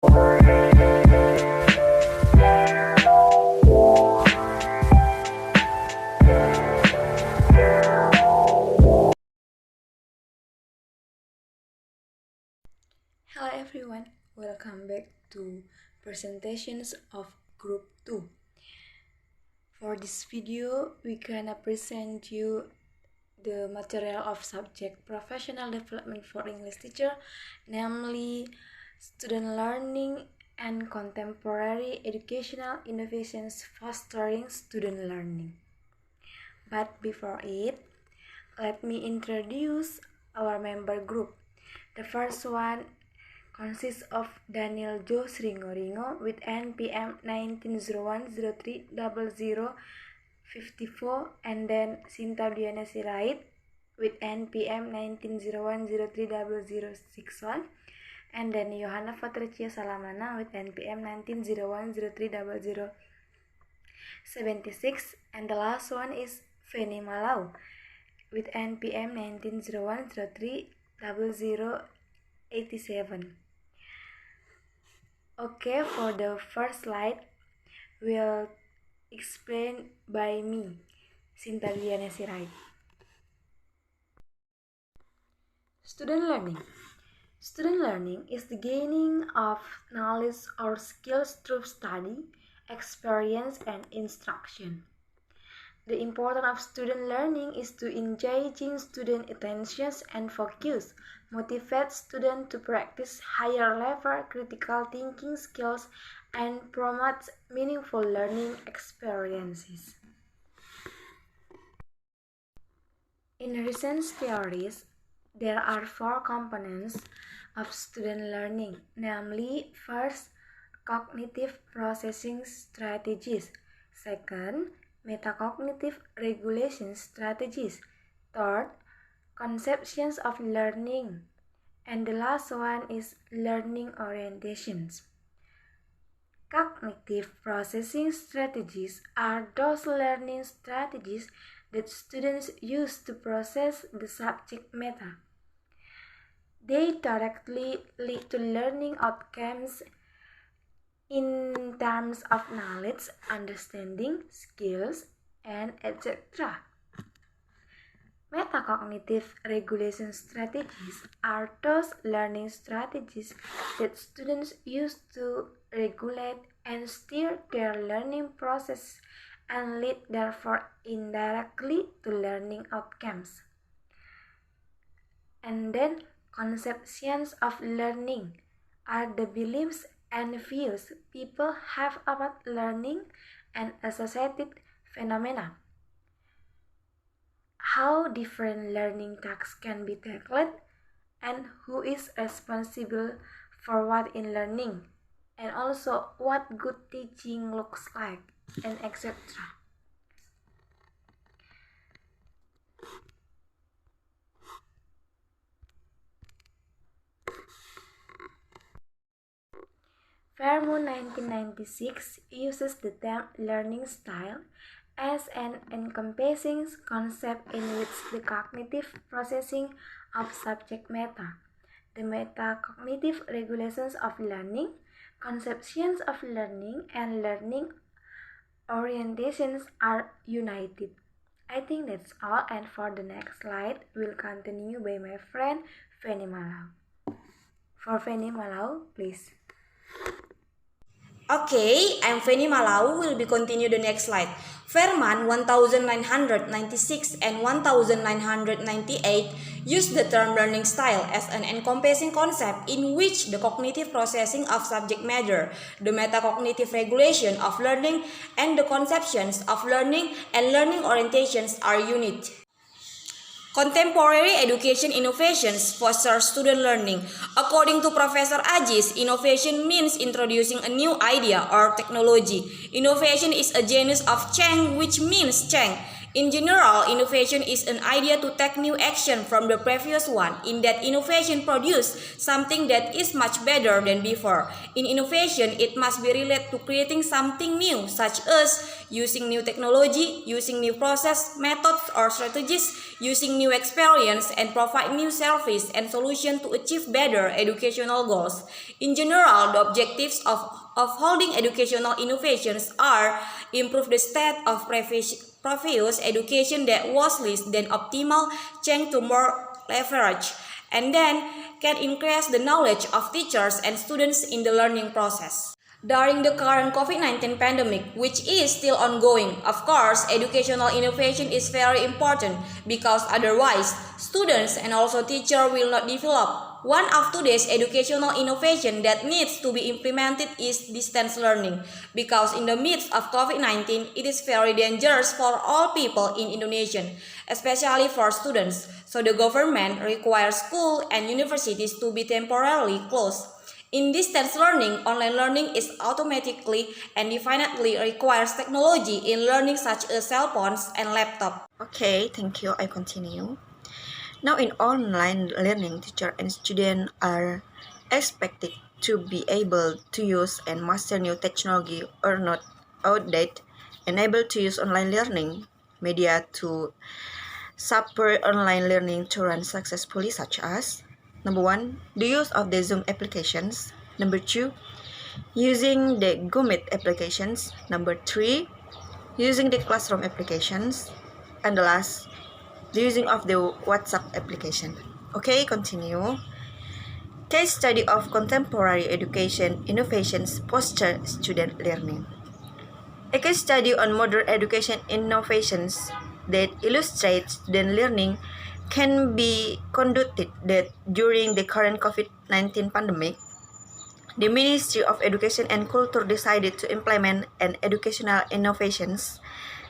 Hello everyone, welcome back to presentations of Group 2. For this video, we gonna present you the material of subject Professional Development for English Teacher, namely Student Learning and Contemporary Educational Innovations Fostering Student Learning. But before it, let me introduce our member group. The first one consists of Daniel Jo Sringoringo with NPM 1901030054 and then Sinta Diana Sirait with NPM 1901030061 and then Johanna Patricia Salamana with NPM 1901030076 and the last one is Feni Malau with NPM 1901030087. Okay, for the first slide, we'll explain by me, Sinta Diana Sirait. Student learning. Student learning is the gaining of knowledge or skills through study, experience, and instruction. The importance of student learning is to engaging student attentions and focus, motivate students to practice higher level critical thinking skills, and promote meaningful learning experiences. In recent theories, there are 4 components of student learning, namely, first, cognitive processing strategies, second, metacognitive regulation strategies, third, conceptions of learning, and the last one is learning orientations. Cognitive processing strategies are those learning strategies that students use to process the subject matter. They directly lead to learning outcomes in terms of knowledge, understanding, skills, and etc. Metacognitive regulation strategies are those learning strategies that students use to regulate and steer their learning process and lead therefore indirectly to learning outcomes. And then conceptions of learning are the beliefs and views people have about learning and associated phenomena. How different learning tasks can be tackled, and who is responsible for what in learning, and also what good teaching looks like, and etc. Fairmont 1996 uses the term learning style as an encompassing concept in which the cognitive processing of subject matter, the metacognitive regulations of learning, conceptions of learning, and learning orientations are united. I think that's all, and for the next slide, we'll continue by my friend Feni Malau. For Feni Malau, please. Okay, I'm Feni Malau. Will be continue the next slide. Fairman 1996 and 1998 use the term learning style as an encompassing concept in which the cognitive processing of subject matter, the metacognitive regulation of learning, and the conceptions of learning and learning orientations are unique. Contemporary education innovations foster student learning. According to Professor Ajis, innovation means introducing a new idea or technology. Innovation is a genus of change, which means change. In general, innovation is an idea to take new action from the previous one, in that innovation produces something that is much better than before. In innovation, it must be related to creating something new, such as using new technology, using new process, methods, or strategies, using new experience, and provide new service and solution to achieve better educational goals. In general, the objectives of holding educational innovations are improve the state of previous education that was less than optimal, change to more leverage, and then can increase the knowledge of teachers and students in the learning process. During the current COVID-19 pandemic, which is still ongoing, of course, educational innovation is very important because otherwise, students and also teachers will not develop. One of today's educational innovation that needs to be implemented is distance learning because in the midst of COVID-19, it is very dangerous for all people in Indonesia, especially for students. So the government requires schools and universities to be temporarily closed. In distance learning, online learning is automatically and definitely requires technology in learning such as cell phones and laptops. Okay, thank you. I continue. Now in online learning, teacher and student are expected to be able to use and master new technology or not outdated and able to use online learning media to support online learning to run successfully, such as number 1, the use of the Zoom applications. Number 2, using the Google Meet applications. Number 3, using the classroom applications. And the last, the using of the WhatsApp application. Okay, continue. Case study of contemporary education innovations foster student learning. A case study on modern education innovations that illustrates student learning can be conducted that during the current COVID-19 pandemic, the Ministry of Education and Culture decided to implement an educational innovations,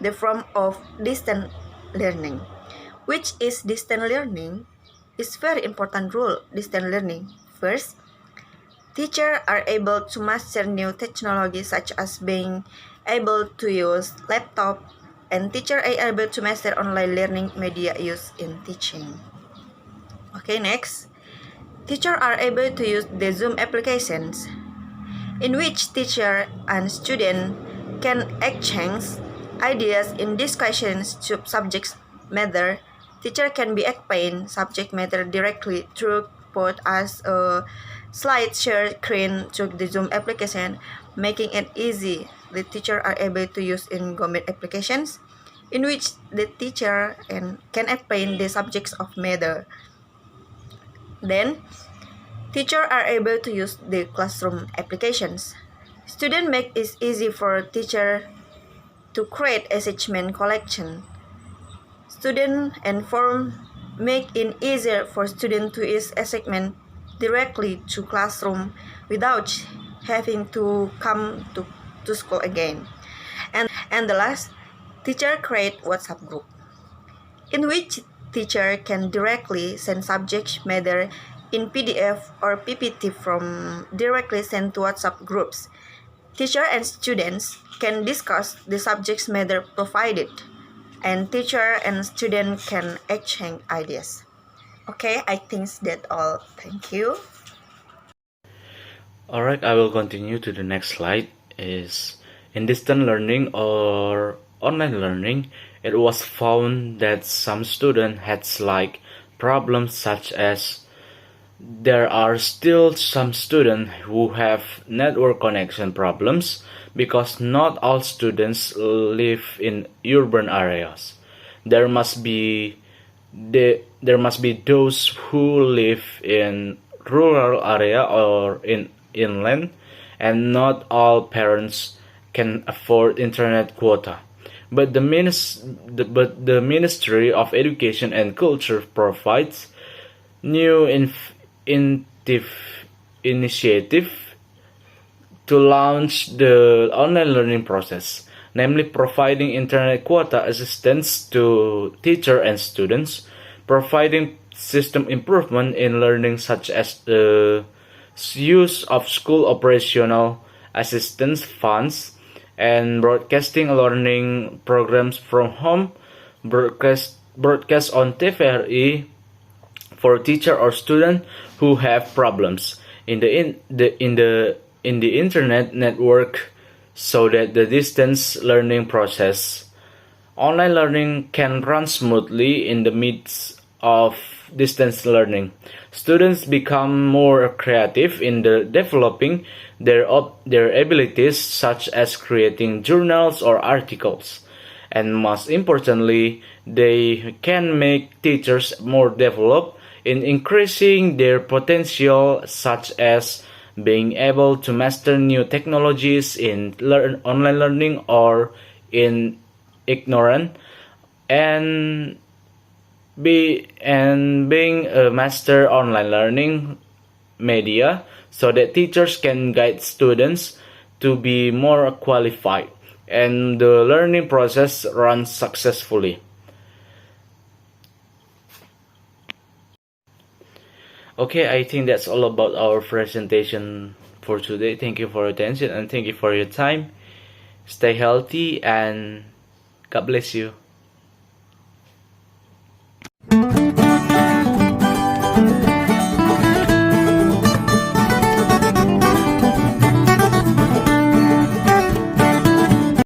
the form of distant learning. Which is distant learning? Is very important rule. Distant learning. First, teachers are able to master new technology such as being able to use laptop, and teachers are able to master online learning media use in teaching. Okay, next. Teachers are able to use the Zoom applications, in which teacher and student can exchange ideas in discussions to subject matter. Teacher can be explain subject matter directly through both as a slide share screen to the Zoom application, making it easy. The teacher are able to use in Google Meet applications, in which the teacher can explain the subjects of matter. Then, teachers are able to use the classroom applications. Students make it easy for teacher to create assessment collection. Student and form make it easier for students to use assessment directly to classroom without having to come to school again. And the last, teacher create WhatsApp group, in which teacher can directly send subject matter in PDF or PPT from directly sent to WhatsApp groups. Teacher and students can discuss the subject matter provided, and teacher and student can exchange ideas. Okay, I think that's all. Thank you. Alright, I will continue to the next slide. Is in distant learning or online learning, it was found that some students had like problems such as there are still some students who have network connection problems because not all students live in urban areas. There must be those who live in rural area or in inland, and not all parents can afford internet quota. But the Ministry of Education and Culture provides new initiative to launch the online learning process, namely providing internet quota assistance to teachers and students, providing system improvement in learning such as the use of school operational assistance funds, and broadcasting learning programs from home, broadcast on TVRI for teacher or student who have problems in the in the internet network so that the distance learning process. Online learning can run smoothly in the midst of distance learning. Students become more creative in developing their abilities, such as creating journals or articles. And most importantly, they can make teachers more developed in increasing their potential, such as being able to master new technologies in online learning or in ignorant and being a master online learning media so that teachers can guide students to be more qualified and the learning process runs successfully. Okay, I think that's all about our presentation for today. Thank you for your attention and thank you for your time. Stay healthy and God bless you.